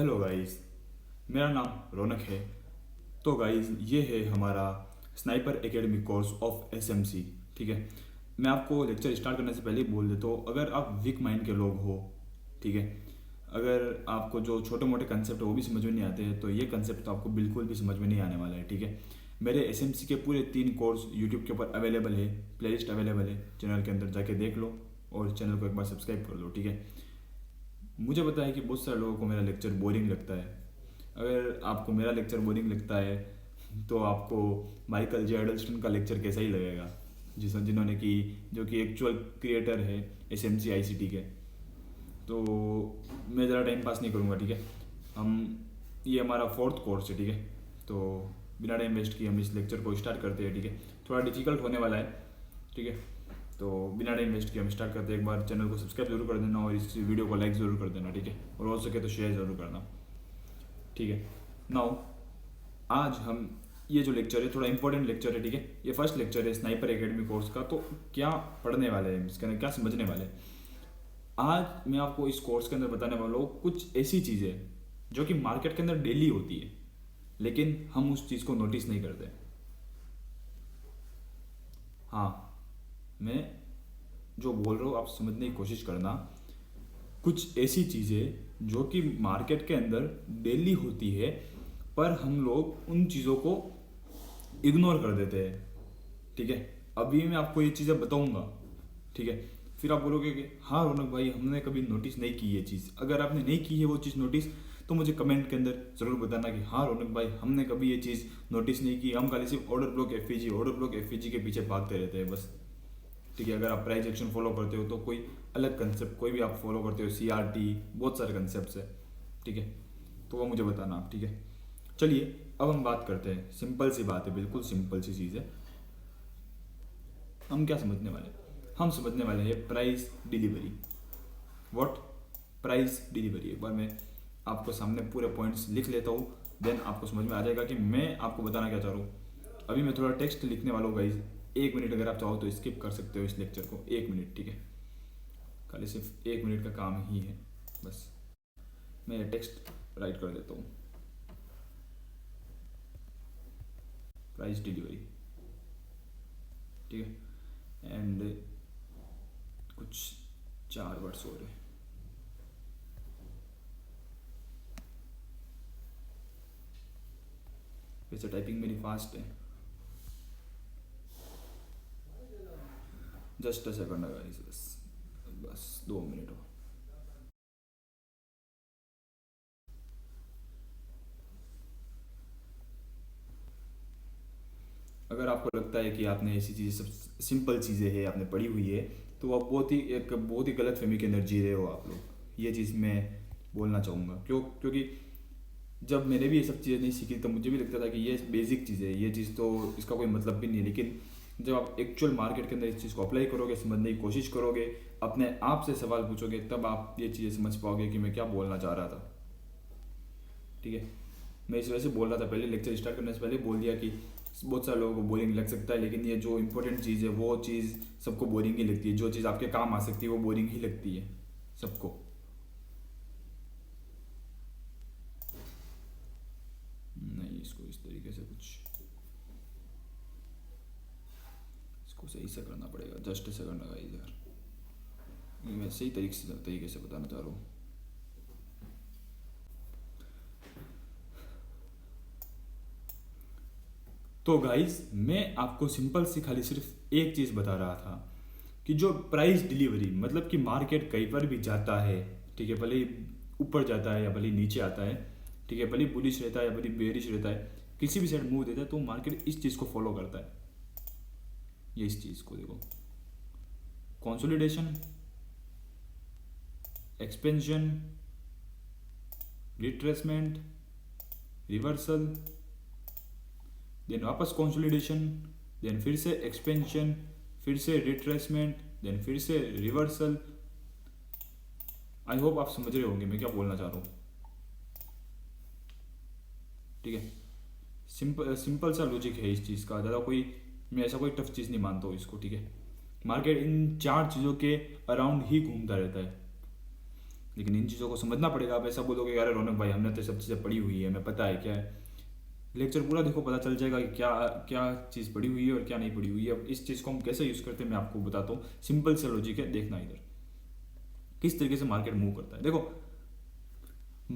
Hello guys, मेरा नाम रौनक है। तो गाइस, ये है हमारा sniper academy course of SMC. ठीक है, मैं आपको लेक्चर स्टार्ट करने से पहले ही बोल देता हूँ, अगर आप वीक माइंड के लोग हो, ठीक है, अगर आपको जो छोटे मोटे कंसेप्ट है वो भी समझ में नहीं आते हैं, तो ये कंसेप्ट तो आपको बिल्कुल भी समझ में नहीं आने वाला है। ठीक है, मेरे एसएमसी के पूरे 3 कोर्स यूट्यूब के ऊपर अवेलेबल है, प्लेलिस्ट अवेलेबल है, चैनल के अंदर जाके देख लो और चैनल को एक बार सब्सक्राइब कर लो। ठीक है, मुझे पता है कि बहुत सारे लोगों को मेरा लेक्चर बोरिंग लगता है। अगर आपको मेरा लेक्चर बोरिंग लगता है तो आपको माइकल जे एडल्स्टन का लेक्चर कैसा ही लगेगा, जिन्होंने कि जो कि एक्चुअल क्रिएटर है एस एम सी आई सी टी के। तो मैं ज़रा टाइम पास नहीं करूँगा। ठीक है, हम ये हमारा 4th कोर्स है। ठीक है, तो बिना टाइम वेस्ट किए हम इस लेक्चर को स्टार्ट करते हैं। ठीक है, थोड़ा डिफिकल्ट होने वाला है। ठीक है, तो बिना टाइम वेस्ट किए हम स्टार्ट करते हैं। एक बार चैनल को सब्सक्राइब जरूर कर देना और इस वीडियो को लाइक ज़रूर कर देना। ठीक है, और हो सके तो शेयर ज़रूर करना। ठीक है, नाउ आज हम ये जो लेक्चर है थोड़ा इंपॉर्टेंट लेक्चर है। ठीक है, ये फर्स्ट लेक्चर है स्नाइपर एकेडमी कोर्स का। तो क्या पढ़ने वाले हैं, इसके अंदर क्या समझने वाले हैं, आज मैं आपको इस कोर्स के अंदर बताने वाला हूँ कुछ ऐसी चीज़ें जो कि मार्केट के अंदर डेली होती है, लेकिन हम उस चीज़ को नोटिस नहीं करते। हाँ, मैं जो बोल रहा हूँ आप समझने की कोशिश करना। कुछ ऐसी चीज़ें जो कि मार्केट के अंदर डेली होती है, पर हम लोग उन चीज़ों को इग्नोर कर देते हैं। ठीक है, अभी मैं आपको ये चीज़ें बताऊंगा। ठीक है, फिर आप बोलोगे कि हाँ रौनक भाई, हमने कभी नोटिस नहीं की ये चीज़। अगर आपने नहीं की है वो चीज़ नोटिस, तो मुझे कमेंट के अंदर ज़रूर बताना कि हाँ रौनक भाई, हमने कभी ये चीज़ नोटिस नहीं की, हम खाली सिर्फ ऑर्डर ब्लॉक एफ के पीछे भागते रहते हैं बस। ठीक है, अगर आप प्राइस एक्शन फॉलो करते हो तो कोई अलग कंसेप्ट कोई भी आप फॉलो करते हो, CRT, बहुत सारे कंसेप्ट है। ठीक है, तो वो मुझे बताना आप। ठीक है, चलिए अब हम बात करते हैं। सिंपल सी बात है, बिल्कुल सिंपल सी चीज़ है। हम क्या समझने वाले हैं, हम समझने वाले हैं price delivery. What? Price delivery. एक बार मैं आपको सामने पूरे पॉइंट्स लिख लेता हूँ, देन आपको समझ में आ जाएगा कि मैं आपको बताना क्या चाह रहा हूँ। अभी मैं थोड़ा टेक्स्ट लिखने वाला हूँ गाइज। 1 मिनट अगर आप चाहो तो स्किप कर सकते हो इस लेक्चर को, 1 मिनट। ठीक है, खाली सिर्फ 1 मिनट का काम ही है बस। मैं टेक्स्ट राइट कर देता हूँ। Price delivery. ठीक है, एंड कुछ 4 वर्ड्स और है। वैसे टाइपिंग मेरी फास्ट है। जस्ट अ सेकंड गाइस, बस बस 2 मिनट हो। अगर आपको लगता है कि आपने ऐसी चीज़ें सब सिंपल चीज़ें हैं आपने पढ़ी हुई है, तो आप बहुत ही गलत फहमी के अंदर जी रहे हो आप लोग। ये चीज़ मैं बोलना चाहूँगा। क्योंकि जब मैंने भी ये सब चीज़ें नहीं सीखी तब मुझे भी लगता था कि ये बेसिक चीज़ है, ये चीज़ तो इसका कोई मतलब भी नहीं है। लेकिन जब आप एक्चुअल मार्केट के अंदर इस चीज़ को अप्लाई करोगे, समझने की कोशिश करोगे, अपने आप से सवाल पूछोगे, तब आप ये चीज़ें समझ पाओगे कि मैं क्या बोलना चाह रहा था। ठीक है, मैं इस वजह से बोल रहा था, पहले लेक्चर स्टार्ट करने से पहले बोल दिया कि बहुत सारे लोगों को बोरिंग लग सकता है, लेकिन ये जो इंपॉर्टेंट चीज़ है वो चीज़ सबको बोरिंग ही लगती है। जो चीज़ आपके काम आ सकती है वो बोरिंग ही लगती है सबको। नहीं, इसको इस तरीके से कुछ इसको सही से करना पड़ेगा। जस्ट से करना गाइस यार, मैं सही तरीके से बताना चाह रहा हूँ। तो गाइस, मैं आपको सिंपल सी खाली सिर्फ एक चीज़ बता रहा था कि जो प्राइस डिलीवरी मतलब कि मार्केट कहीं पर भी जाता है, ठीक है, भले ही ऊपर जाता है या भले ही नीचे आता है, ठीक है, भले ही बुलिश रहता है या भले ही बेरिश रहता है, किसी भी साइड मूव देता है, तो मार्केट इस चीज़ को फॉलो करता है। ये इस चीज़ को देखो, consolidation, expansion, retracement, reversal, then वापस कंसोलिडेशन, देन फिर से एक्सपेंशन, फिर से रिट्रेसमेंट, देन फिर से रिवर्सल। आई होप आप समझ रहे होंगे मैं क्या बोलना चाह रहा हूँ। ठीक है, सिंपल सिंपल सा लॉजिक है इस चीज़ का, ज़्यादा कोई मैं ऐसा कोई टफ चीज़ नहीं मानता हूँ इसको। ठीक है, मार्केट इन 4 चीज़ों के अराउंड ही घूमता रहता है। लेकिन इन चीज़ों को समझना पड़ेगा। आप ऐसा बोलोगे यार रौनक भाई हमने तो सब चीज़ें पढ़ी हुई है, हमें पता है क्या है, लेक्चर पूरा देखो पता चल जाएगा कि क्या क्या चीज़ पढ़ी हुई है और क्या नहीं पढ़ी हुई है। अब इस चीज़ को हम कैसे यूज़ करते हैं मैं आपको बताता हूँ। सिंपल से लॉजिक है, देखना इधर किस तरीके से मार्केट मूव करता है। देखो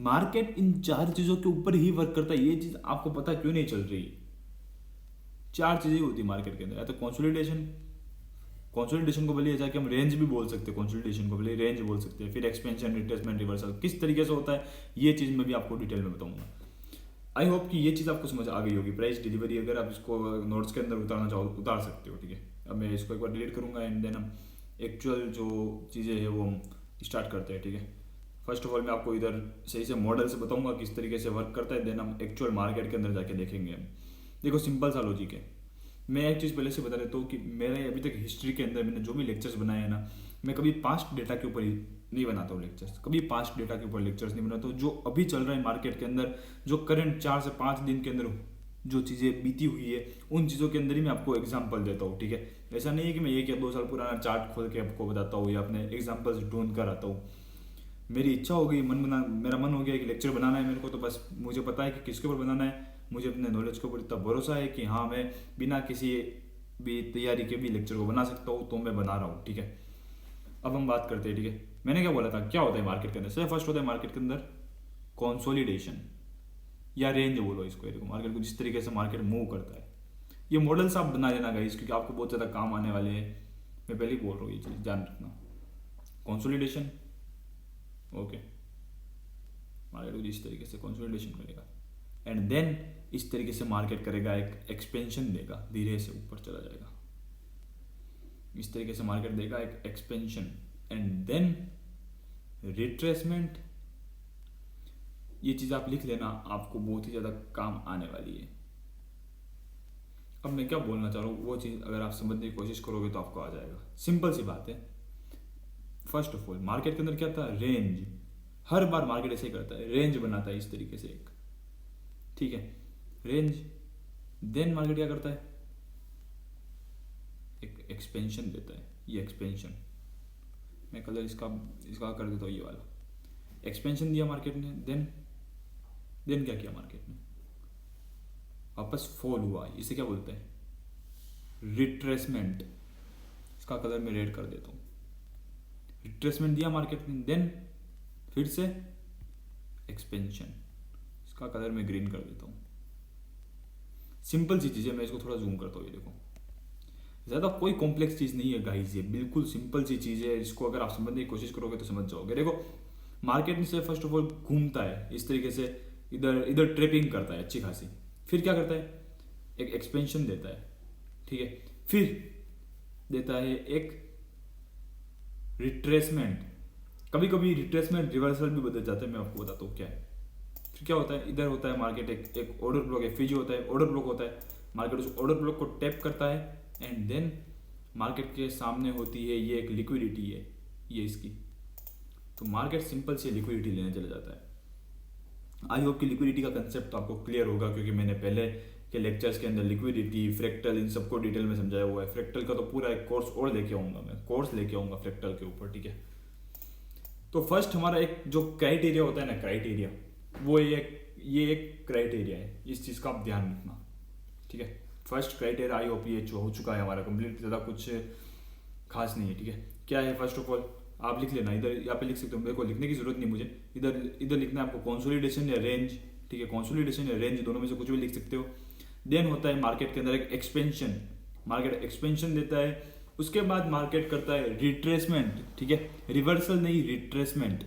मार्केट इन चार चीज़ों के ऊपर ही वर्क करता है। ये चीज़ आपको पता क्यों नहीं चल रही? चार चीज़ें होती है मार्केट के अंदर, या तो कंसोलिडेशन, कंसोलिडेशन को बोलिए जाके हम रेंज भी बोल सकते हैं, कंसोलिडेशन को बोलिए रेंज बोल सकते हैं, फिर एक्सपेंशन, रिट्रेसमेंट, रिवर्सल किस तरीके से होता है ये चीज़ मैं भी आपको डिटेल में बताऊंगा। आई होप कि ये चीज़ आपको समझ आ गई होगी। प्राइस डिलीवरी अगर आप इसको नोट्स के अंदर उतारना चाहो उतार सकते हो, ठीक है। अब मैं इसको एक बार डिलीट करूंगा एंड देन हम एक्चुअल जो चीज़ें हैं वो हम स्टार्ट करते हैं, ठीक है। फर्स्ट ऑफ ऑल मैं आपको इधर सही से मॉडल से बताऊंगा किस तरीके से वर्क करता है, देन हम एक्चुअल मार्केट के अंदर जाके देखेंगे हम। देखो सिंपल सा लॉजिक है। मैं एक चीज़ पहले से बता देता हूँ कि मेरे अभी तक हिस्ट्री के अंदर मैंने जो भी लेक्चर्स बनाए हैं ना, मैं कभी पास्ट डेटा के ऊपर ही नहीं बनाता हूँ लेक्चर्स, कभी पास्ट डेटा के ऊपर लेक्चर्स नहीं बनाता हूँ। जो अभी चल रहा है मार्केट के अंदर, जो करंट 4 से 5 दिन के अंदर जो चीज़ें बीती हुई है उन चीज़ों के अंदर ही मैं आपको एग्जांपल देता हूँ, ठीक है। ऐसा नहीं है कि मैं 1 या 2 साल पुराना चार्ट खोल के आपको बताता हूँ या अपने एग्जाम्पल्स ढूंढ कर आता हूँ। मेरी इच्छा हो गई, मेरा मन हो गया कि लेक्चर बनाना है मेरे को, तो बस मुझे पता है कि किसके ऊपर बनाना है, मुझे अपने नॉलेज के ऊपर इतना भरोसा है कि हाँ मैं बिना किसी भी तैयारी के भी लेक्चर को बना सकता हूँ, तो मैं बना रहा हूँ, ठीक है। अब हम बात करते हैं, ठीक है। मैंने क्या बोला था, क्या होता है मार्केट के अंदर? सबसे फर्स्ट होता है मार्केट के अंदर कंसोलिडेशन या रेंज बोलो इसको, मार्केट को जिस तरीके से मार्केट मूव करता है। ये मॉडल्स आप बना लेना गाइस, क्योंकि आपको बहुत ज़्यादा काम आने वाले हैं। मैं पहले ही बोल रहा हूँ ये चीज़ ध्यान रखना। कंसोलिडेशन, ओके, मार्केट को जिस तरीके से कंसोलिडेशन करेगा एंड देन इस तरीके से मार्केट करेगा, एक एक्सपेंशन देगा, धीरे से ऊपर चला जाएगा। इस तरीके से मार्केट देगा एक एक्सपेंशन एंड देन रिट्रेसमेंट। ये चीज आप लिख लेना, आपको बहुत ही ज्यादा काम आने वाली है। अब मैं क्या बोलना चाह रहा हूँ वो चीज अगर आप समझने की कोशिश करोगे तो आपको आ जाएगा। सिंपल सी बात है। फर्स्ट ऑफ ऑल मार्केट के अंदर क्या था, रेंज। हर बार मार्केट ऐसे ही करता है, रेंज बनाता है इस तरीके से एक, ठीक है, रेंज। देन मार्केट क्या करता है, एक एक्सपेंशन देता है। ये एक्सपेंशन मैं कलर इसका कर देता हूँ, ये वाला एक्सपेंशन दिया मार्केट ने। देन क्या किया मार्केट ने, वापस फॉल हुआ। इसे क्या बोलते हैं, रिट्रेसमेंट। इसका कलर मैं रेड कर देता हूँ। रिट्रेसमेंट दिया मार्केट ने, देन फिर से एक्सपेंशन। इसका कलर मैं ग्रीन कर देता हूँ। सिंपल सी चीज़ है, मैं इसको थोड़ा जूम करता हूँ। ये देखो, ज़्यादा कोई कॉम्प्लेक्स चीज़ नहीं है गाइस, ये बिल्कुल सिंपल सी चीज़ है। इसको अगर आप समझने की कोशिश करोगे तो समझ जाओगे। देखो मार्केट में से फर्स्ट ऑफ ऑल घूमता है इस तरीके से, इधर इधर ट्रेपिंग करता है अच्छी खासी। फिर क्या करता है, एक एक्सपेंशन देता है, ठीक है। फिर देता है एक रिट्रेसमेंट। कभी कभी रिट्रेसमेंट रिवर्सल भी बदल जाता है, मैं आपको बताता हूँ क्या है। फिर क्या होता है, इधर होता है मार्केट एक ऑर्डर ब्लॉक, एफईजी होता है, ऑर्डर ब्लॉक होता है। मार्केट उस ऑर्डर ब्लॉक को टैप करता है एंड देन मार्केट के सामने होती है ये एक लिक्विडिटी है, ये इसकी। तो मार्केट सिंपल से लिक्विडिटी लेने चले जाता है। आई होप कि लिक्विडिटी का कंसेप्ट तो आपको क्लियर होगा, क्योंकि मैंने पहले के लेक्चर्स के अंदर लिक्विडिटी, फ्रैक्टल, इन सबको डिटेल में समझाया हुआ है। फ्रैक्टल का तो पूरा एक कोर्स और लेके आऊंगा, मैं कोर्स लेके आऊंगा फ्रैक्टल के ऊपर, ठीक है। तो फर्स्ट हमारा एक जो क्राइटेरिया होता है ना, क्राइटेरिया वो ये एक क्राइटेरिया है, इस चीज़ का आप ध्यान रखना, ठीक है। फर्स्ट क्राइटेरिया आई होप ये हो चुका है हमारा कंप्लीट, ज़्यादा कुछ खास नहीं है, ठीक है। क्या है, फर्स्ट ऑफ ऑल आप लिख लेना, इधर यहाँ पे लिख सकते हो, मेरे को लिखने की जरूरत नहीं मुझे, इधर लिखना है आपको कंसोलिडेशन या रेंज, ठीक है। कंसोलिडेशन या रेंज दोनों में से कुछ भी लिख सकते हो। देन होता है मार्केट के अंदर एक एक्सपेंशन, मार्केट एक्सपेंशन देता है। उसके बाद मार्केट करता है रिट्रेसमेंट, ठीक है, रिवर्सल नहीं, रिट्रेसमेंट।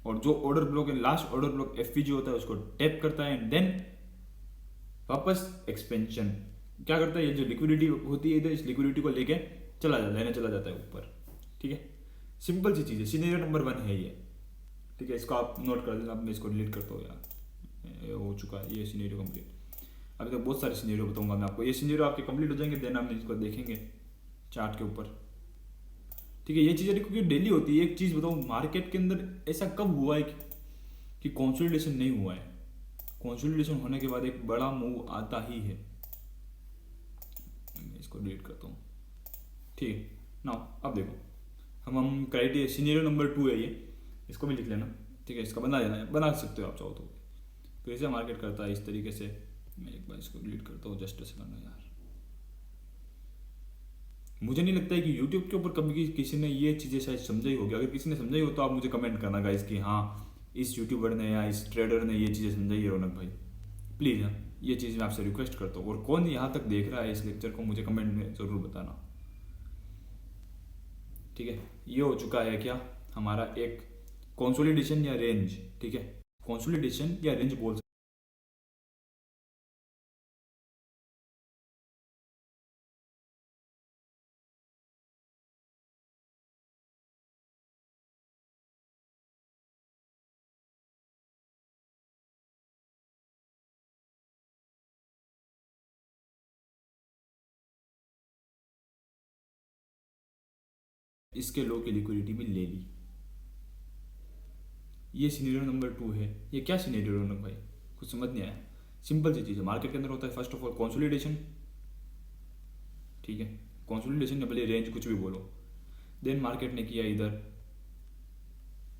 और जो ऑर्डर ब्लॉक है, लास्ट ऑर्डर ब्लॉक एफपीजी होता है, उसको टैप करता है एंड देन वापस एक्सपेंशन। क्या करता है, ये जो लिक्विडिटी होती है इधर, इस लिक्विडिटी को लेके लेने चला जाता है ऊपर, ठीक है। सिंपल सी चीज़ है, सीनेरियो नंबर 1 है ये, ठीक है। इसको आप नोट कर लेना। मैं इसको डिलीट करता हूँ यार, हो चुका है ये सीनेरियो कंप्लीट। अभी तो बहुत सारे सीनेरियो बताऊंगा मैं आपको। ये सीनेरियो आपके कंप्लीट हो जाएंगे, देन हम इसको देखेंगे चार्ट के ऊपर, ठीक है। ये चीज़ें देखो कि डेली होती है। एक चीज़ बताऊँ, मार्केट के अंदर ऐसा कब हुआ है कि कंसोलिडेशन नहीं हुआ है? कंसोलिडेशन होने के बाद एक बड़ा मूव आता ही है। मैं इसको डिलीट करता हूँ, ठीक है। नाउ अब देखो, हम क्राइटेरिया सीनेरियो नंबर 2 है ये, इसको भी लिख लेना। ठीक है, इसका बना लेना है, बना सकते हो आप चाहो तो। कैसे मार्केट करता है इस तरीके से, मैं एक बार इसको डिलीट करता हूँ जस्ट से करना यार। मुझे नहीं लगता है कि यूट्यूब के ऊपर कभी किसी ने ये चीज़ें शायद समझाई होगी। अगर किसी ने समझाई हो तो आप मुझे कमेंट करना गाइस कि हाँ इस यूट्यूबर ने या इस ट्रेडर ने ये चीज़ें समझाई है रौनक भाई, प्लीज़। हाँ, ये चीज़ मैं आपसे रिक्वेस्ट करता हूँ। और कौन यहाँ तक देख रहा है इस लेक्चर को मुझे कमेंट में ज़रूर बताना, ठीक है। ये हो चुका है क्या हमारा एक कंसोलिडेशन या रेंज, ठीक है, कंसोलिडेशन या रेंज बोल। इसके लो की लिक्विडिटी भी ले ली। ये सिनेरियो नंबर 2 है। ये क्या सिनेरियो रौनक भाई, कुछ समझ नहीं आया। सिंपल सी चीज़ है, मार्केट के अंदर होता है फर्स्ट ऑफ ऑल कंसोलिडेशन, ठीक है, कंसोलिडेशन या भले रेंज कुछ भी बोलो। देन मार्केट ने किया इधर,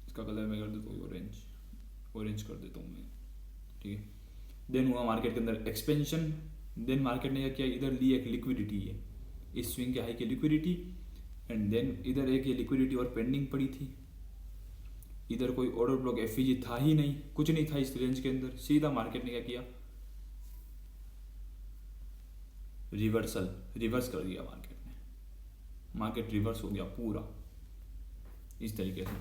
इसका कलर मैं कर देता हूँ ऑरेंज, ऑरेंज कर देता हूँ मैं, ठीक है। देन हुआ मार्केट के अंदर एक्सपेंशन। देन मार्केट ने क्या किया, इधर ली एक लिक्विडिटी है, इस स्विंग के हाई की लिक्विडिटी। एंड देन इधर एक ये लिक्विडिटी और पेंडिंग पड़ी थी। इधर कोई ऑर्डर ब्लॉक एफईजी था ही नहीं, कुछ नहीं था इस रेंज के अंदर। सीधा मार्केट ने क्या किया, रिवर्सल, रिवर्स कर दिया मार्केट ने। मार्केट रिवर्स हो गया पूरा इस तरीके से,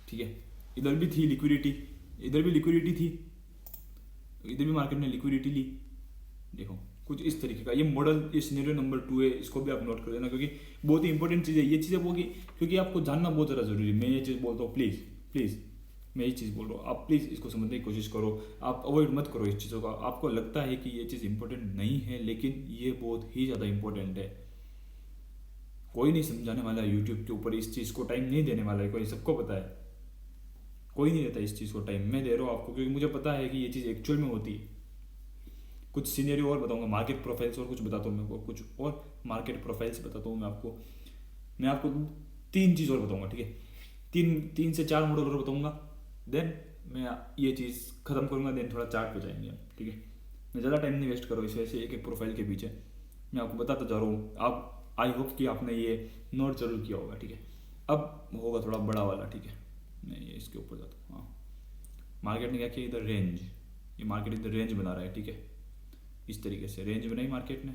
ठीक है। इधर भी थी लिक्विडिटी, इधर भी लिक्विडिटी थी, इधर भी मार्केट ने लिक्विडिटी ली। देखो कुछ इस तरीके का ये मॉडल, ये सिनेरियो नंबर 2 है, इसको भी आप नोट कर देना क्योंकि बहुत ही इंपॉर्टेंट चीज़ है। ये चीज़ें होगी क्योंकि आपको जानना बहुत ज़्यादा जरूरी है। मैं ये चीज़ बोलता हूँ, प्लीज़ प्लीज़, मैं ये चीज़ बोल रहा हूँ, आप प्लीज़ इसको समझने की कोशिश करो। आप अवॉइड मत करो इस चीज़ों का। आपको लगता है कि ये चीज़ इंपॉर्टेंट नहीं है, लेकिन ये बहुत ही ज़्यादा इंपॉर्टेंट है। कोई नहीं समझाने वाला है यूट्यूब के ऊपर, इस चीज़ को टाइम नहीं देने वाला है कोई, सबको पता है। कोई नहीं देता इस चीज़ को टाइम, मैं दे रहा हूँ आपको क्योंकि मुझे पता है कि ये चीज़ एक्चुअल में होती है। कुछ सीनियरी और बताऊंगा, मार्केट प्रोफाइल्स और कुछ बताता हूँ मैं आपको, कुछ और मार्केट प्रोफाइल्स बताता हूँ मैं आपको 3 चीज़ और बताऊंगा, ठीक है। 3 से 4 मॉडल और बताऊंगा। देन मैं ये चीज़ खत्म करूंगा, देन थोड़ा चार्ट पे जाएंगे हम, ठीक है। मैं ज़्यादा टाइम नहीं वेस्ट करो इस वजह से, एक एक प्रोफाइल के पीछे मैं आपको बताता जा रहा हूँ। आप आई होप कि आपने ये नोट जरूर किया होगा, ठीक है। अब होगा थोड़ा बड़ा वाला, ठीक है। मैं ये इसके ऊपर जाता हूँ। हाँ, मार्केट ने क्या किया, इधर रेंज, ये मार्केट इधर रेंज बना रहा है, ठीक है। इस तरीके से रेंज बनाई मार्केट ने।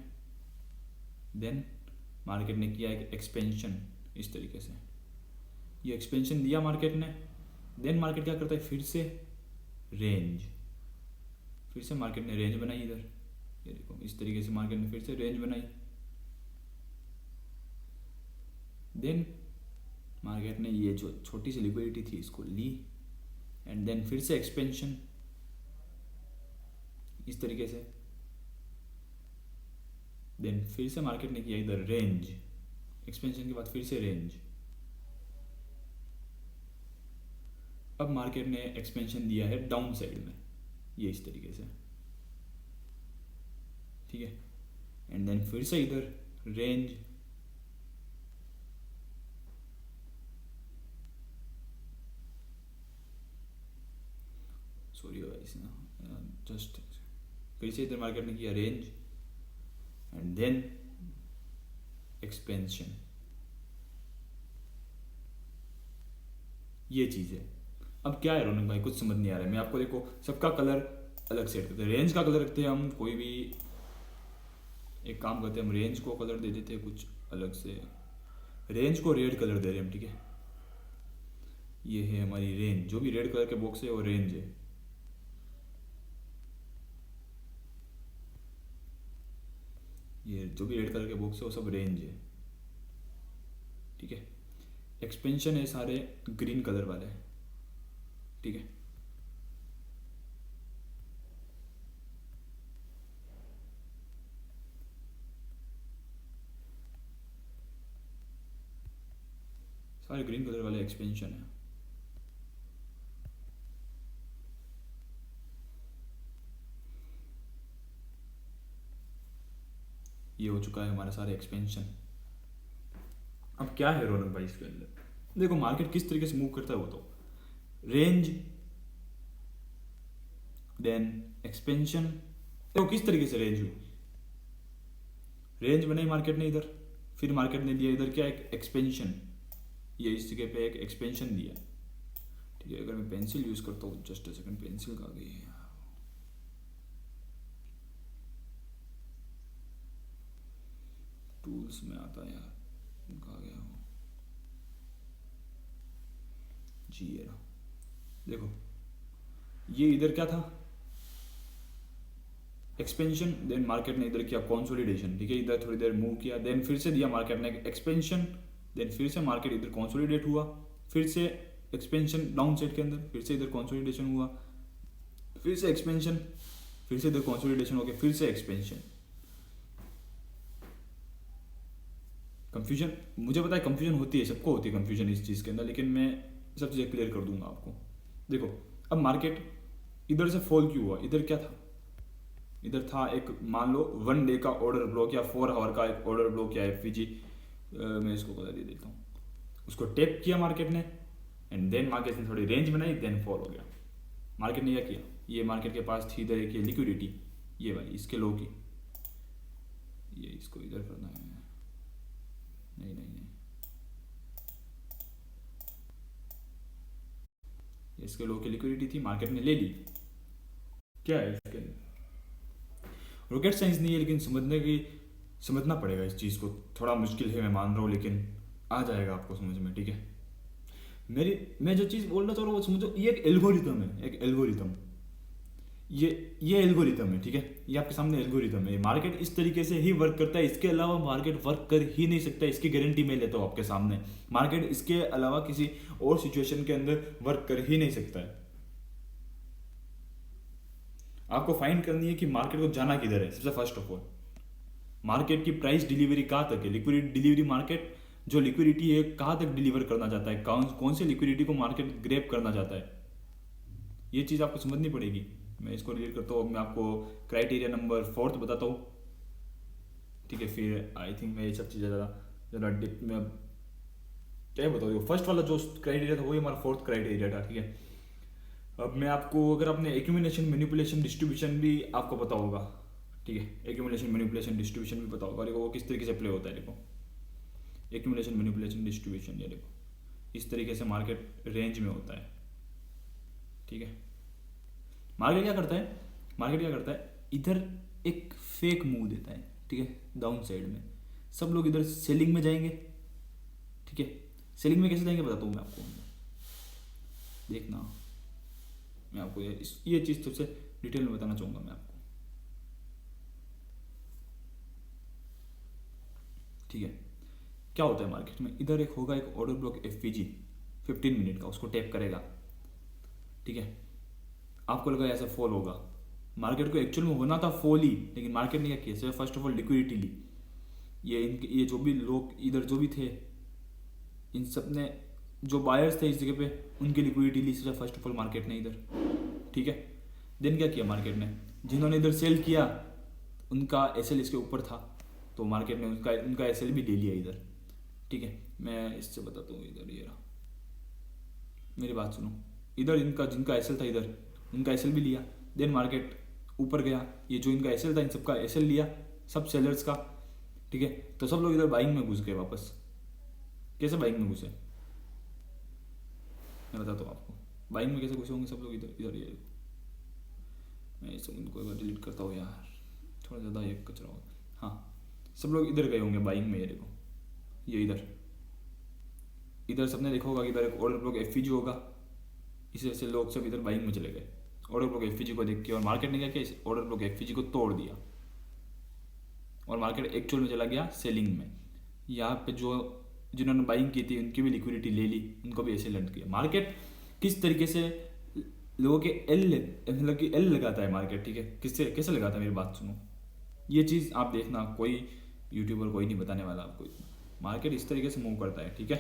देन मार्केट ने किया एक एक्सपेंशन इस तरीके से, ये एक्सपेंशन दिया मार्केट ने। देन मार्केट क्या करता है, फिर से रेंज, फिर से मार्केट ने रेंज बनाई इधर, ये देखो इस तरीके से मार्केट ने फिर से रेंज बनाई। देन मार्केट ने ये जो छोटी सी लिक्विडिटी थी इसको ली, एंड देन फिर से एक्सपेंशन इस तरीके से। देन फिर से मार्केट ने किया इधर रेंज, एक्सपेंशन के बाद फिर से रेंज। अब मार्केट ने एक्सपेंशन दिया है डाउन साइड में, ये इस तरीके से, ठीक है। एंड देन फिर से इधर रेंज, सॉरी गाइस ना, जस्ट फिर से इधर मार्केट ने किया रेंज एंड देन एक्सपेंशन, ये चीज़ है। अब क्या है रौनक भाई, कुछ समझ नहीं आ रहा है। मैं आपको देखो सबका कलर अलग सेट करते हैं, रेंज का कलर रखते हैं हम, कोई भी एक काम करते हैं, हम रेंज को कलर दे देते हैं कुछ अलग से। रेंज को रेड कलर दे रहे हैं, ठीक है। ये है हमारी रेंज, जो भी रेड कलर के बॉक्स है वो रेंज है। ये जो भी रेड कलर के बॉक्स है वो सब रेंज है, ठीक है। एक्सपेंशन है सारे ग्रीन कलर वाले, ठीक है। सारे ग्रीन कलर वाले एक्सपेंशन है। ये हो चुका है हमारा सारे एक्सपेंशन। अब क्या है रौनक भाई इसके अंदर, देखो मार्केट किस तरीके से मूव करता है वो तो रेंज देन एक्सपेंशन। देखो किस तरीके से रेंज हुई, रेंज बनाई मार्केट ने इधर, फिर मार्केट ने दिया इधर क्या, एक एक्सपेंशन, ये इस जगह पे एक एक्सपेंशन दिया। ठीक है, अगर मैं पेंसिल यूज करता हूँ, जस्ट अ सेकंड, पेंसिल कहाँ गई है, टूल्स में आता है यार, कहाँ गया हूँ जी, ये रहा। देखो ये इधर क्या था, एक्सपेंशन, देन मार्केट ने इधर किया कंसोलिडेशन। ठीक है, इधर थोड़ी देर मूव किया, देन फिर से दिया मार्केट ने एक्सपेंशन, देन फिर से मार्केट इधर कंसोलिडेट हुआ, फिर से एक्सपेंशन डाउन साइड के अंदर, फिर से इधर कंसोलिडेशन हुआ, फिर से एक्सपेंशन, फिर से इधर कंसोलिडेशन हो गया, फिर से एक्सपेंशन। कंफ्यूजन मुझे पता है, कंफ्यूजन होती है, सबको होती है कंफ्यूजन इस चीज़ के अंदर, लेकिन मैं सब चीज़ें क्लियर कर दूंगा आपको। देखो अब मार्केट इधर से फॉल क्यों हुआ, इधर क्या था, इधर था एक मान लो 1 डे का ऑर्डर ब्लॉक या 4 आवर का एक ऑर्डर ब्लॉक या एफवीजी, मैं इसको बता दे देता हूँ, उसको टेप किया मार्केट ने, एंड देन मार्केट ने थोड़ी रेंज बनाई, देन फॉल हो गया। मार्केट ने क्या किया, ये मार्केट के पास थी इधर एक लिक्विडिटी, ये वाली इसके लो की, ये इसको इधर करना है, नहीं नहीं नहीं, इसके लो की लिक्विडिटी थी, मार्केट ने ले ली। क्या है इसके अंदर रॉकेट साइंस नहीं है, लेकिन समझना पड़ेगा इस चीज़ को, थोड़ा मुश्किल है मैं मान रहा हूँ, लेकिन आ जाएगा आपको समझ में। ठीक है, मैं जो चीज़ बोलना चाह रहा हूँ वो समझो, ये एक एल्गोरिथम है, एक एल्गोरिथम, ये एल्गोरिथम है। ठीक है, ये आपके सामने एल्गोरिथम है, मार्केट इस तरीके से ही वर्क करता है, इसके अलावा मार्केट वर्क कर ही नहीं सकता, इसकी गारंटी मैं लेता हूँ आपके सामने। मार्केट इसके अलावा किसी और सिचुएशन के अंदर वर्क कर ही नहीं सकता है। आपको फाइंड करनी है कि मार्केट को जाना किधर है। सबसे फर्स्ट ऑफ ऑल मार्केट की प्राइस डिलीवरी कहाँ तक है, लिक्विडिटी डिलीवरी, मार्केट जो लिक्विडिटी है कहाँ तक डिलीवर करना चाहता है, कौन से लिक्विडिटी को मार्केट ग्रैब करना चाहता है, ये चीज़ आपको समझनी पड़ेगी। मैं इसको रिलेट करता हूँ, मैं आपको क्राइटेरिया नंबर 4 बताता हूँ। ठीक है, फिर आई थिंक मैं ये सब चीज़ें ज़रा डिप में क्या बताऊँ। फर्स्ट वाला जो क्राइटेरिया था वही हमारा 4th क्राइटेरिया था। ठीक है, अब मैं आपको, अगर आपने एक्यूमुलेशन, मैनिपुलेशन, डिस्ट्रीब्यूशन भी आपको पता होगा। ठीक है, एक्यूमुलेशन, मैनिपुलेशन, डिस्ट्रीब्यूशन भी पता होगा, देखो वो किस तरीके से प्ले होता है। देखो एक्यूमुलेशन, मैनिपुलेशन, डिस्ट्रीब्यूशन, ये देखो इस तरीके से मार्केट रेंज में होता है। ठीक है, मार्केट क्या करता है, इधर एक फेक मूव देता है। ठीक है, डाउन साइड में सब लोग इधर सेलिंग में जाएंगे। ठीक है, सेलिंग में कैसे जाएंगे बताता हूँ मैं आपको, देखना। मैं आपको ये चीज़ सबसे डिटेल में बताना चाहूँगा मैं आपको। ठीक है, क्या होता है मार्केट में, इधर एक होगा एक ऑर्डर ब्लॉक एफवीजी 15 मिनट का, उसको टैप करेगा। ठीक है, आपको लगा ऐसा फॉल होगा, मार्केट को एक्चुअल में होना था फॉल ही, लेकिन मार्केट ने क्या किया, फर्स्ट ऑफ ऑल लिक्विडिटी ली। ये जो भी लोग इधर जो भी थे, इन सब ने, जो बायर्स थे इस जगह पे, उनकी लिक्विडिटी ली सिर्फ फर्स्ट ऑफ ऑल मार्केट ने इधर। ठीक है, देन क्या किया मार्केट ने, जिन्होंने इधर सेल किया उनका एसएल इसके ऊपर था, तो मार्केट ने उनका एसएल भी ले लिया इधर। ठीक है, मैं इससे बताता हूँ, इधर ये रहा, मेरी बात सुनो, इधर जिनका एसएल था इधर, उनका एसएल भी लिया। देन मार्केट ऊपर गया, ये जो इनका एसएल था इन सबका एसएल लिया, सब सेलर्स का। ठीक है, तो सब लोग इधर बाइंग में घुस गए वापस। कैसे बाइंग में घुसे, मैं बताता हूँ आपको, बाइंग में कैसे घुसे होंगे सब लोग इधर ये, मैं इस उनको एक बार डिलीट करता हूँ यार, थोड़ा ज़्यादा ये कचरा हो। हाँ, सब लोग इधर गए होंगे बाइंग में, ये देखो ये इधर सबने देखा होगा कि इधर एक ऑर्डर ब्लॉक एफवीजी होगा, इस वजह से लोग सब इधर बाइंग में चले गए ऑर्डर ब्लॉक एफवीजी को देख के, और मार्केट ने क्या किया, इस ऑर्डर ब्लॉक एफवीजी को तोड़ दिया और मार्केट एक्चुअल में चला गया सेलिंग में। यहाँ पे जिन्होंने बाइंग की थी उनकी भी लिक्विडिटी ले ली, उनको भी ऐसे लंड किया। मार्केट किस तरीके से लोगों के मतलब कि एल लगाता है मार्केट। ठीक है, कैसे लगाता है, मेरी बात सुनो, ये चीज़ आप देखना, कोई यूट्यूबर कोई नहीं बताने वाला आपको, मार्केट इस तरीके से मूव करता है। ठीक है,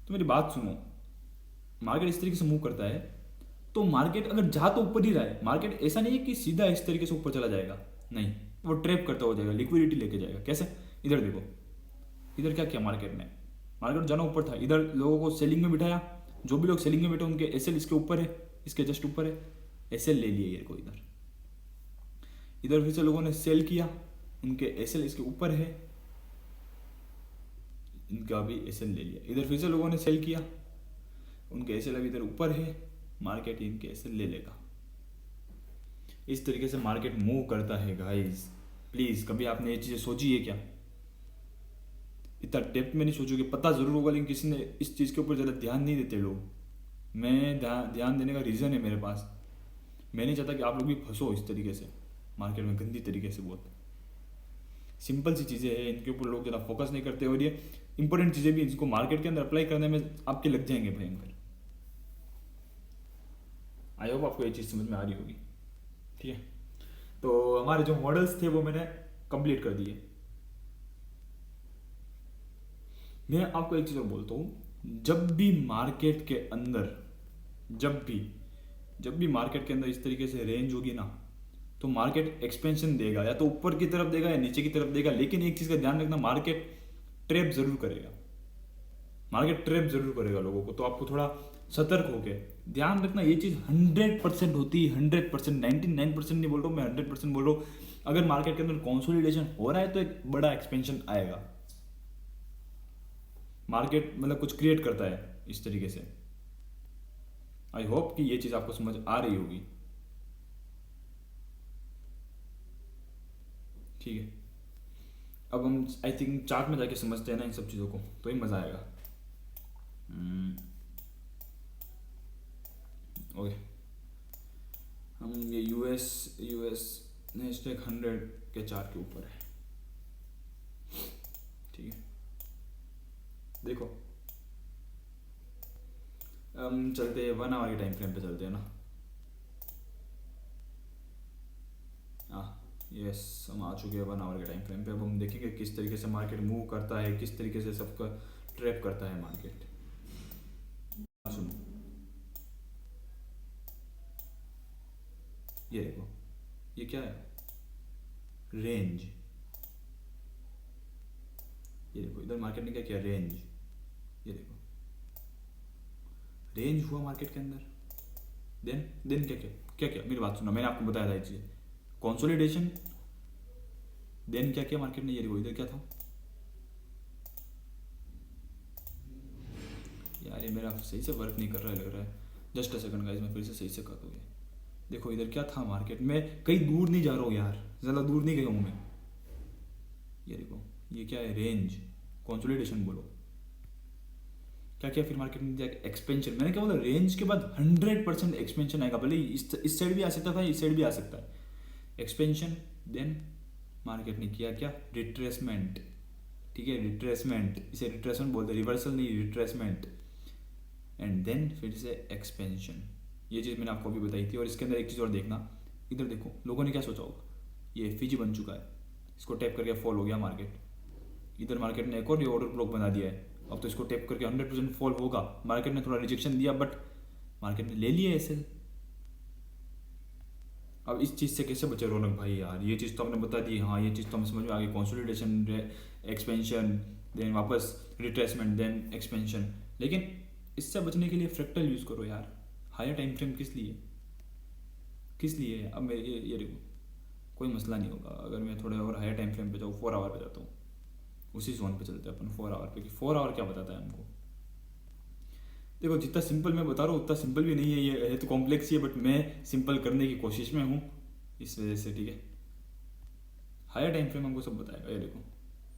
तो मेरी बात सुनो, मार्केट इस तरीके से मूव करता है, तो मार्केट अगर जा तो ऊपर ही रहा है, मार्केट ऐसा नहीं है कि सीधा इस तरीके से ऊपर चला जाएगा, नहीं, वो ट्रैप करता हो जाएगा, लिक्विडिटी लेके जाएगा। कैसे, इधर देखो, इधर क्या किया मार्केट ने, मार्केट जाना ऊपर था, इधर लोगों को सेलिंग में बिठाया, जो भी लोग सेलिंग में बैठे उनके एसएल इसके ऊपर है, इसके जस्ट ऊपर है, एसएल ले लिए ये को इधर। इधर फिर से लोगों ने सेल किया, उनके एसएल इसके ऊपर है, इनका भी एसएल ले लिया। इधर फिर से लोगों ने सेल किया, उनके एसएल अभी इधर ऊपर है, मार्केट इनके एसएल ले लेगा। इस तरीके से मार्केट मूव करता है गाइस। प्लीज कभी आपने ये चीजें सोची है क्या? इतना डेप्थ में नहीं सोचोगे, पता जरूर होगा लेकिन किसी ने इस चीज के ऊपर ज्यादा ध्यान नहीं देते लोग। मैं ध्यान देने का रीजन है मेरे पास। मैं नहीं चाहता कि आप लोग भी फंसो इस तरीके से मार्केट में, गंदी तरीके से। बहुत सिंपल सी चीज़ें हैं, इनके ऊपर लोग ज़्यादा फोकस नहीं करते, और ये इंपॉर्टेंट चीज़ें भी इनको मार्केट के अंदर अप्लाई करने में आपके लग जाएंगे भयंकर। आई होप आपको ये चीज़ समझ में आ रही होगी, ठीक है। तो हमारे जो मॉडल्स थे वो मैंने कंप्लीट कर दिए। मैं आपको एक चीज़ और बोलता हूँ, जब भी मार्केट के अंदर जब भी मार्केट के अंदर इस तरीके से रेंज होगी ना, तो मार्केट एक्सपेंशन देगा, या तो ऊपर की तरफ देगा या नीचे की तरफ देगा। लेकिन एक चीज़ का ध्यान रखना, मार्केट ट्रैप जरूर करेगा, मार्केट ट्रैप जरूर करेगा लोगों को। तो आपको थोड़ा सतर्क होके ध्यान रखना। ये चीज़ 100% होती है, 100%, 99% नहीं बोल रहा हूँ मैं, 100% बोल रहा हूँ। अगर मार्केट के अंदर कंसोलिडेशन हो रहा है तो एक बड़ा एक्सपेंशन आएगा। मार्केट मतलब कुछ क्रिएट करता है इस तरीके से। आई होप कि ये चीज़ आपको समझ आ रही होगी, ठीक है। अब हम आई थिंक चार्ट में जाके समझते हैं ना इन सब चीज़ों को, तो ही मज़ा आएगा। ओके, हम ये यूएस नेस्टेक 100 के चार्ट के ऊपर है, ठीक है। देखो हम चलते हैं 1 आवर के टाइम फ्रेम पे चलते हैं ना। यस, हम आ चुके हैं 1 आवर के टाइम फ्रेम पे। अब हम देखेंगे किस तरीके से मार्केट मूव करता है, किस तरीके से सबका ट्रैप करता है मार्केट। सुनो, ये देखो, ये क्या है? रेंज। ये देखो इधर मार्केट ने क्या किया? रेंज। ये देखो रेंज हुआ मार्केट के अंदर, देन क्या क्या क्या क्या मेरी बात सुनो, मैंने आपको बताया था ये चीज़, कंसोलिडेशन। देन क्या किया मार्केट ने? ये देखो इधर क्या था यार, ये मेरा सही से वर्क नहीं कर रहा है लग रहा है। जस्ट अ सेकंड गाइस, मैं फिर से सही से कर दूँ। देखो इधर क्या था मार्केट में, कहीं दूर नहीं जा रहा हूँ यार, ज़्यादा दूर नहीं गया हूँ मैं। ये देखो ये क्या है? रेंज, कंसोलिडेशन बोलो। क्या किया फिर मार्केट ने? एक्सपेंशन। मैंने क्या बोला? रेंज के बाद 100% एक्सपेंशन आएगा, भले इस साइड भी आ सकता था, इस साइड भी आ सकता है। एक्सपेंशन, देन मार्केट ने किया क्या? रिट्रेसमेंट, ठीक है, रिट्रेसमेंट। इसे रिट्रेसमेंट बोलते हैं, रिवर्सल नहीं, रिट्रेसमेंट। एंड देन फिर से एक्सपेंशन। ये चीज़ मैंने आपको अभी बताई थी। और इसके अंदर एक चीज़ और देखना, इधर देखो लोगों ने क्या सोचा होगा, ये एफईजी बन चुका है, इसको टैप करके फॉल हो गया मार्केट। इधर मार्केट ने एक और ये ऑर्डर ब्लॉक बना दिया है, अब तो इसको टैप करके 100% फॉल होगा। मार्केट ने थोड़ा रिजेक्शन दिया बट मार्केट ने ले लिया ऐसे। अब इस चीज़ से कैसे बचे रौनक भाई यार? ये चीज़ तो हमने बता दी, हाँ ये चीज़ तो हमें समझ में आ गई, कंसोलिडेशन, एक्सपेंशन, देन वापस रिट्रेसमेंट, देन एक्सपेंशन। लेकिन इससे बचने के लिए फ्रैक्टल यूज़ करो यार। हायर टाइम फ्रेम किस लिए, किस लिए? अब मैं ये देखो, कोई मसला नहीं होगा अगर मैं थोड़ा और हायर टाइम फ्रेम पे जाऊँ, 4 आवर पे जाता हूँ, उसी जोन पे चलते हैं अपन 4 आवर पे, कि 4 आवर क्या बताता है हमको। देखो जितना सिंपल मैं बता रहा हूँ उतना सिंपल भी नहीं है, ये है तो कॉम्प्लेक्स ही है, बट मैं सिंपल करने की कोशिश में हूँ इस वजह से, ठीक है। हायर टाइम फ्रेम हमको सब बताएगा। ये देखो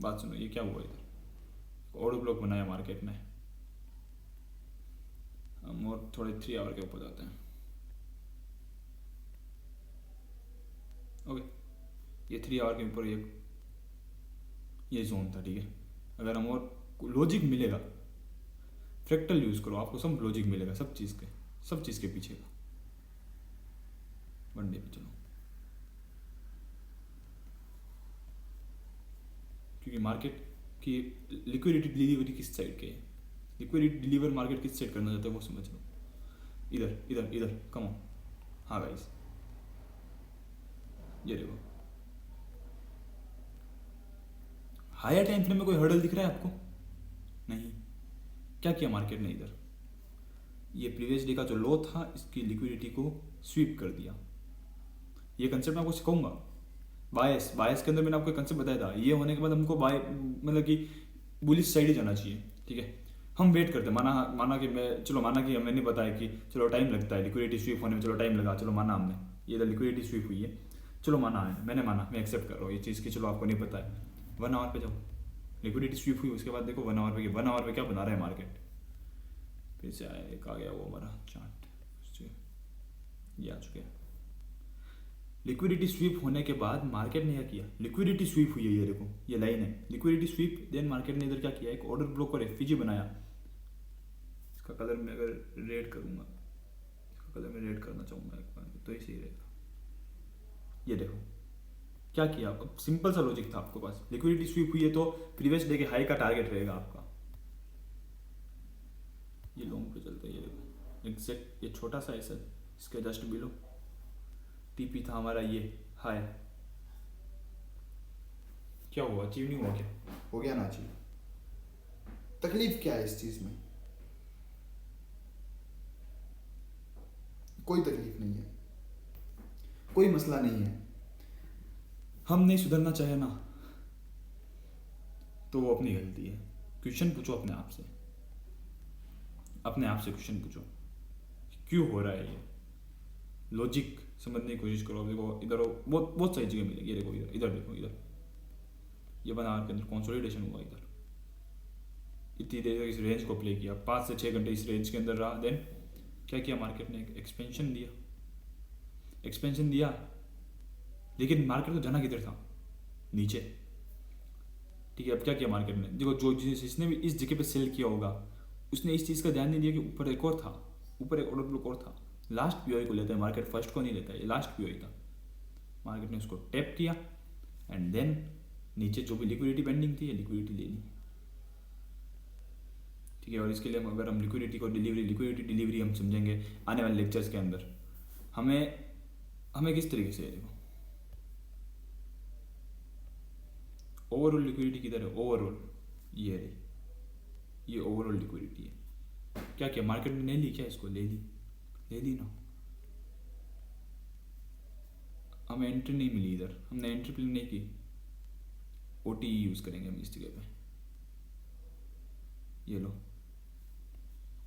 बात सुनो, ये क्या हुआ इधर? ऑर्डर ब्लॉक बनाया मार्केट ने। हम और थोड़े 3 आवर के ऊपर जाते हैं। ओके, ये 3 आवर के ऊपर ये जोन था, ठीक है। अगर हम और लॉजिक मिलेगा, फ्रैक्टल यूज़ करो, आपको सब लॉजिक मिलेगा, सब चीज़ के पीछे का। वनडे पे चलो, क्योंकि मार्केट की लिक्विडिटी डिलीवरी किस साइड के है, लिक्विडिटी डिलीवर मार्केट किस साइड करना चाहता है वो समझ लो। इधर इधर इधर कम ऑन। हाँ गाइस, ये देखो हायर टाइम फ्रेम में कोई हर्डल दिख रहा है आपको? नहीं, क्या किया मार्केट ने इधर, ये प्रीवियस डे का जो लो था इसकी लिक्विडिटी को स्वीप कर दिया। ये कंसेप्ट मैं आपको सिखाऊंगा। बायस बायस के अंदर मैंने आपको कंसेप्ट बताया था, ये होने के बाद हमको बाय मतलब कि बुलिश साइड ही जाना चाहिए, ठीक है। हम वेट करते हैं, माना माना कि मैं चलो माना कि हमें नहीं पता है कि चलो टाइम लगता है लिक्विडिटी स्वीप होने में, चलो टाइम लगा, चलो माना हमने ये लिक्विडिटी स्वीप हुई है, चलो माना है, मैंने माना, मैं एक्सेप्ट कर रहा हूँ ये चीज़ की, चलो आपको नहीं पता है। 1 आवर पे जाओ, लिक्विडिटी स्वीप हुई, उसके बाद देखो 1 आवर पे 1 आवर पे क्या बना रहा है मार्केट। फिर से आया एक आ गया वो हमारा चार्ट, ये आ चुके हैं। लिक्विडिटी स्वीप होने के बाद मार्केट ने क्या किया, लिक्विडिटी स्वीप हुई है, ये देखो ये लाइन है लिक्विडिटी स्वीप, देन मार्केट ने इधर क्या किया, एक ऑर्डर ब्लॉक और एफपीजी बनाया। इसका कलर मैं अगर रेड करूंगा, इसका कलर मैं रेड करना चाहूंगा एक बार तो ही सही रहेगा। ये देखो क्या किया, अब सिंपल सा लॉजिक था आपके पास, लिक्विडिटी स्वीप हुई है तो प्रीवियस डे के हाई का टारगेट रहेगा आपका। ये लॉन्ग पे चलता है, ये देखो एग्जैक्ट ये छोटा सा ऐसा इसके जस्ट बिलो टीपी था हमारा, ये हाई क्या हुआ, अचीव नहीं हुआ क्या, हो गया ना अचीव। तकलीफ क्या है इस चीज में, कोई तकलीफ नहीं है, कोई मसला नहीं है। हम नहीं सुधरना चाहे ना तो वो अपनी गलती है। क्वेश्चन पूछो अपने आप से, अपने आप से क्वेश्चन पूछो क्यों हो रहा है ये, लॉजिक समझने की कोशिश करो। देखो इधर बहुत बहुत सारी चीज़ें मिलेगी, ये देखो इधर इधर देखो इधर ये बना के अंदर कंसोलिडेशन हुआ, इधर इतनी देर तक इस रेंज को प्ले किया, 5 से 6 घंटे इस रेंज के अंदर रहा, देन क्या किया मार्केट ने, एक्सपेंशन दिया, एक्सपेंशन दिया, लेकिन मार्केट तो जाना किधर था, नीचे, ठीक है। अब क्या किया मार्केट ने, देखो जो जिसने भी इस जगह पे सेल किया होगा उसने इस चीज़ का ध्यान नहीं दिया कि ऊपर एक और था, ऊपर एक ऑर्डर ब्लॉक और था। लास्ट पीओई को लेता है मार्केट, फर्स्ट को नहीं लेता है, लास्ट पीओई था। मार्केट ने उसको टैप किया एंड देन नीचे जो भी लिक्विडिटी पेंडिंग थी लिक्विडिटी ले ली, ठीक है। और इसके लिए अगर हम लिक्विडिटी को लिक्विडिटी डिलीवरी हम समझेंगे आने वाले लेक्चर्स के अंदर, हमें हमें किस तरीके से है, देखो ओवरऑल लिक्विडिटी किधर है, ओवरऑल ये रही, ये ओवरऑल लिक्विडिटी है। क्या किया मार्केट ने, नहीं ली क्या इसको, ले ली, ले ली ना। हमें एंट्री नहीं मिली इधर, हमने एंट्री प्लान नहीं की, ओटी यूज़ करेंगे हम इस जगह पे, ये लो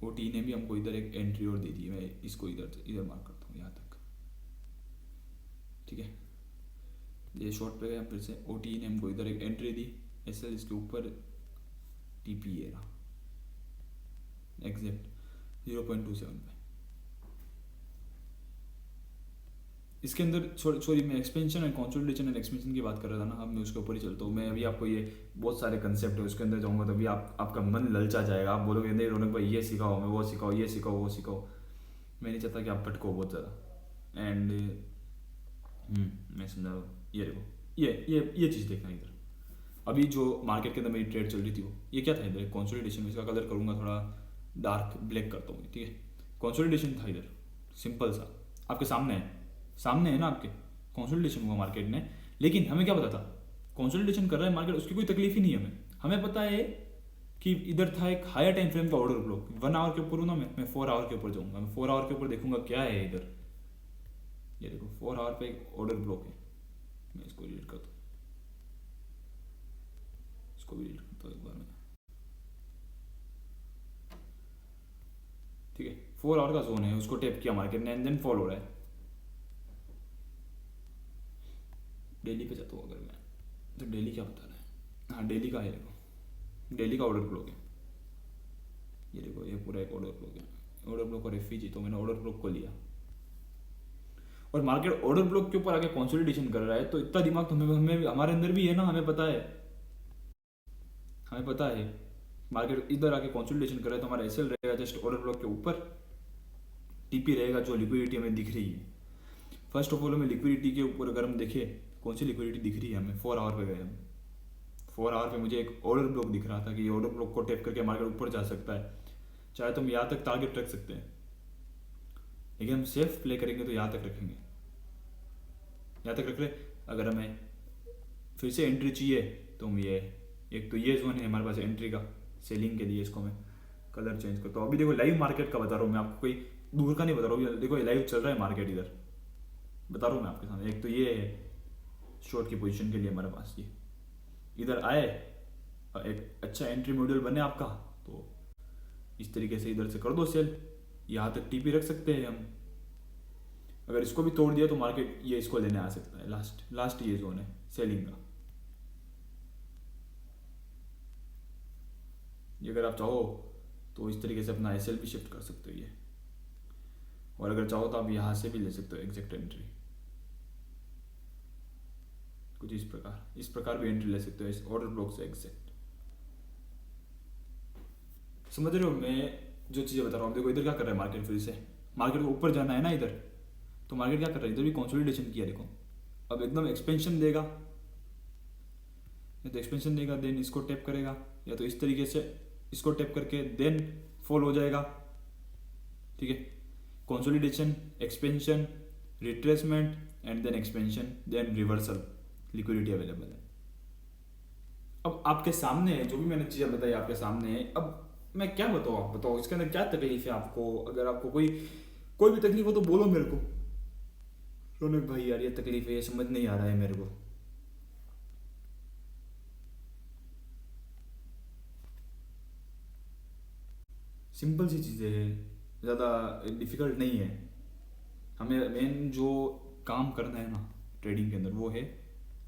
ओटी ने भी हमको इधर एक एंट्री और दे दी, मैं इसको इधर इधर मार्क करता हूँ यहाँ तक, ठीक है। ये शॉर्ट पे गए फिर से, ओटी ने हमको इधर एक एंट्री दी, एस एल इसके ऊपर टीपी ये रहा एग्जैक्ट 0.27 पे। इसके अंदर सॉरी मैं expansion and consolidation and expansion की बात कर रहा था ना, अब मैं उसके ऊपर ही चलता हूँ। मैं अभी आपको ये बहुत सारे कंसेप्ट है उसके अंदर जाऊँगा तो अभी आपका मन ललचा जाएगा, आप बोलोगे नहीं रौनक भाई ये सिखाओ, मैं वो सिखाओ, ये सिखाओ वो सिखाओ। मैं नहीं चाहता कि आप भटको बहुत ज़्यादा। एंड मैं समझा रहा हूँ, ये देखो ये चीज़ देखना इधर, अभी जो मार्केट के अंदर मेरी ट्रेड चल रही थी वो ये क्या था, इधर कंसोलिडेशन, इसका कलर करूँगा थोड़ा डार्क ब्लैक करता हूँ, ठीक है। कंसोलिडेशन था इधर, सिंपल सा आपके सामने है ना आपके, कंसोलिडेशन हुआ मार्केट ने, लेकिन हमें क्या पता था कंसोलिडेशन कर रहा है मार्केट, उसकी कोई तकलीफ ही नहीं है हमें पता है कि इधर था एक हायर टाइम फ्रेम का ऑर्डर ब्लॉक। 1 आवर के ऊपर हूँ ना मैं 4 आवर के ऊपर जाऊँगा, मैं 4 आवर के ऊपर देखूंगा क्या है इधर, ये देखो 4 आवर पे एक ऑर्डर ब्लॉक है। मैं इसको डिलीट करता हूँ, इसको भी डिलीट करता हूँ एक बार में, ठीक है। 4 आवर का जोन है, उसको टैप किया मार्केट ने एंड देन फॉल हो रहा है। डेली पे जाता हूँ अगर मैं, तो डेली क्या बता रहा है, हाँ डेली का है, देखो डेली का ऑर्डर ब्लॉक है, ये देखो ये पूरा एक ऑर्डर ब्लॉक है, ऑर्डर ब्लॉक और एफईजी, तो मैंने ऑर्डर ब्लॉक को लिया और मार्केट ऑर्डर ब्लॉक के ऊपर आके कंसोलिडेशन कर रहा है। तो इतना दिमाग तो हमें हमारे अंदर भी है ना, हमें पता है मार्केट इधर आके कंसोलिडेशन कर रहा है तो हमारा एसएल रहेगा जस्ट ऑर्डर ब्लॉक के ऊपर, टीपी रहेगा जो लिक्विडिटी हमें दिख रही है। फर्स्ट ऑफ ऑल हमें लिक्विडिटी के ऊपर अगर हम देखें कौन सी लिक्विडिटी दिख रही है हमें, 4 आवर पे गए हम, 4 आवर पे मुझे एक ऑर्डर ब्लॉक दिख रहा था कि ये ऑर्डर ब्लॉक को टैप करके मार्केट ऊपर जा सकता है, चाहे तो हम यहाँ तक टारगेट रख सकते हैं, लेकिन हम सेफ प्ले करेंगे तो यहाँ तक रखेंगे, यहाँ तक रख ले। अगर हमें फिर से एंट्री चाहिए तो हम ये एक तो ये जोन है हमारे पास एंट्री का सेलिंग के लिए, इसको हमें कलर चेंज करता हूँ। अभी देखो लाइव मार्केट का बता रहा हूँ मैं आपको, कोई दूर का नहीं बता रहा हूँ। देखो ये लाइव चल रहा है मार्केट, इधर बता रहा हूँ मैं आपके सामने। एक तो ये है शॉर्ट की पोजीशन के लिए हमारे पास, ये इधर आए और एक अच्छा एंट्री मॉड्यूल बने आपका, तो इस तरीके से इधर से कर दो सेल। यहाँ तक टीपी रख सकते हैं हम। अगर इसको भी तोड़ दिया तो मार्केट ये इसको लेने आ सकता है। लास्ट ये जोन है सेलिंग का। ये अगर आप चाहो तो इस तरीके से अपना एसएल भी शिफ्ट कर सकते हो ये, और अगर चाहो तो आप यहाँ से भी ले सकते हो एग्जैक्ट एंट्री, कुछ इस प्रकार भी एंट्री ले सकते हो इस ऑर्डर ब्लॉक से एग्जैक्ट। समझ रहे हो मैं जो चीज़ें बता रहा हूँ? देखो इधर क्या कर रहा है मार्केट, फिर से मार्केट को ऊपर जाना है ना इधर, तो मार्केट क्या कर रहा है, इधर भी कंसोलिडेशन किया देखो। अब एकदम एक्सपेंशन देगा, या तो एक्सपेंशन देगा देन इसको टैप करेगा, या तो इस तरीके से इसको टैप करके देन फॉल हो जाएगा। ठीक है, consolidation, expansion, retracement and then expansion, then reversal, liquidity available है। अब आपके सामने है, जो भी मैंने चीज़ें बताई आपके सामने है। अब मैं क्या बताऊँ, आप बताओ इसके अंदर क्या तकलीफ है आपको? अगर आपको कोई भी तकलीफ हो तो बोलो मेरे को। रौनक भाई यार ये तकलीफ है, ये समझ नहीं आ रहा है मेरे को। सिंपल सी चीज़ें हैं, ज़्यादा डिफिकल्ट नहीं है। हमें मेन जो काम करना है ना ट्रेडिंग के अंदर, वो है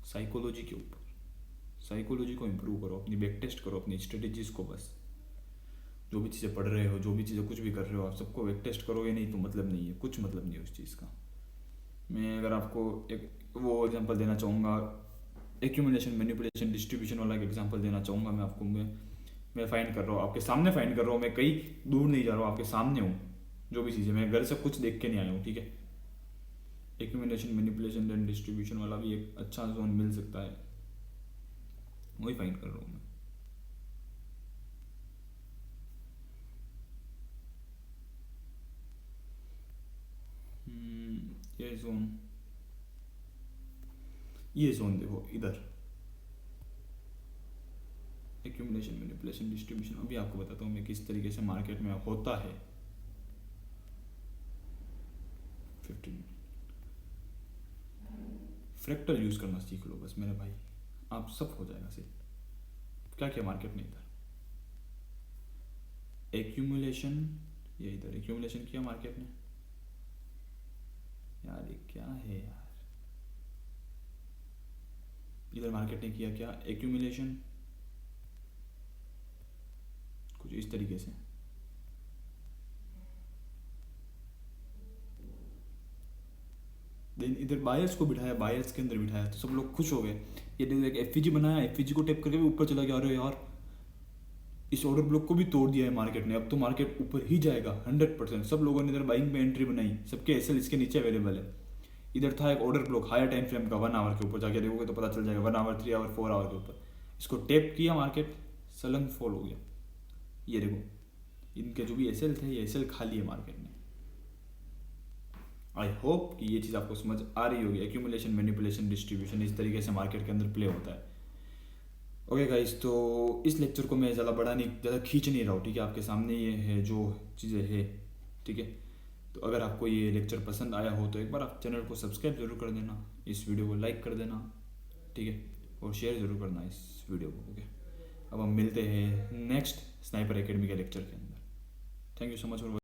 साइकोलॉजी के ऊपर। साइकोलॉजी को इम्प्रूव करो, अपनी बैक टेस्ट करो, अपनी स्ट्रेटेजीज को। बस जो भी चीज़ें पढ़ रहे हो, जो भी चीज़ें कुछ भी कर रहे हो, आप सबको बैक टेस्ट करोगे नहीं तो मतलब नहीं है, कुछ मतलब नहीं है उस चीज़ का। मैं अगर आपको एक वो एग्जांपल देना चाहूँगा, एक्यूमुलेशन, मैनिपुलेशन, डिस्ट्रीब्यूशन वाला एक एग्जांपल देना चाहूँगा मैं आपको। मैं फाइंड कर रहा हूँ, आपके सामने फाइंड कर रहा हूँ, मैं कहीं दूर नहीं जा रहा हूँ, आपके सामने हूँ। जो भी चीज़ें मैं घर से कुछ देख के नहीं आया हूँ। ठीक है, एक्यूमुलेशन, मैनिपुलेशन एंड डिस्ट्रीब्यूशन वाला भी एक अच्छा जोन मिल सकता है, वही फाइंड कर रहा हूँ मैं। ये जोन देखो इधर, एक्यूमुलेशन, मैनिपुलेशन, डिस्ट्रीब्यूशन। अभी आपको बताता हूँ मैं किस तरीके से मार्केट में होता है। 15 फ्रैक्टल यूज करना सीख लो बस मेरे भाई, आप सब हो जाएगा सिर्फ। क्या किया मार्केट ने इधर, एक्यूमुलेशन, ये इधर एक्यूमुलेशन किया मार्केट ने। यार ये क्या है यार, इधर मार्केट ने किया क्या, एक्यूमुलेशन कुछ इस तरीके से। देन इधर बायर्स को बिठाया, बायर्स के अंदर बिठाया तो सब लोग खुश हो गए। ये देखो एक एफईजी बनाया, एफईजी को टेप करके भी ऊपर चला गया। अरे यार इस ऑर्डर ब्लॉक को भी तोड़ दिया है मार्केट ने, अब तो मार्केट ऊपर ही जाएगा 100%। सब लोगों ने इधर बाइंग पे एंट्री बनाई, सबके एसएल इसके नीचे अवेलेबल है। इधर था एक order block higher time frame का, 1 आवर के ऊपर जाके देखोगे तो पता चल जाएगा, 1 आवर, 3 आवर, 4 आवर के ऊपर। इसको टेप किया, मार्केट सलंग फॉल हो गया। ये देखो इनके जो भी एसएल थे, ये एसएल खा लिए मार्केट ने। आई होप कि ये चीज़ आपको समझ आ रही होगी। एक्यूमुलेशन, मैनिपुलेशन, डिस्ट्रीब्यूशन इस तरीके से मार्केट के अंदर प्ले होता है। ओके गाइस, तो इस लेक्चर को मैं ज़्यादा खींच नहीं रहा हूँ। ठीक है, आपके सामने ये है जो चीज़ें है। ठीक है, तो अगर आपको ये लेक्चर पसंद आया हो तो एक बार आप चैनल को सब्सक्राइब जरूर कर देना, इस वीडियो को लाइक कर देना। ठीक है, और शेयर ज़रूर करना इस वीडियो को। ओके, अब हम मिलते हैं नेक्स्ट स्नाइपर एकेडमी के लेक्चर के अंदर। Thank you so much for